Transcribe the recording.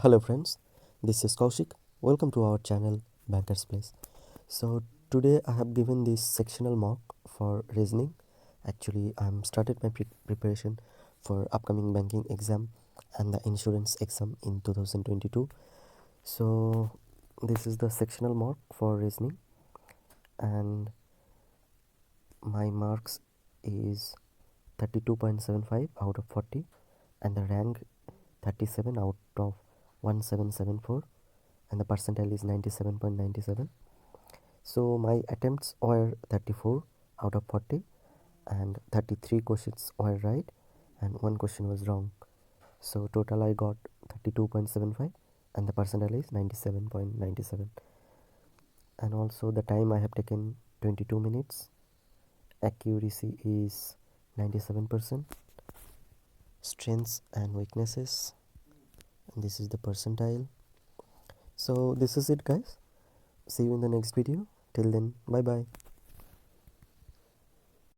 Hello friends, this is Kaushik. Welcome to our channel Banker's Place. So today I have given this sectional mock for reasoning. Actually I'm started my preparation for upcoming banking exam and the insurance exam in 2022. So this is the sectional mock for reasoning and my marks is 32.75 out of 40 and the rank 37 out of 1774 and the percentile is 97.97. So my attempts were 34 out of 40 and 33 questions were right and one question was wrong. So total I got 32.75 and the percentile is 97.97. And also the time I have taken 22 minutes. Accuracy is 97%. Strengths and weaknesses, and this is the percentile. So this is it guys. See you in the next video. Till then, bye bye.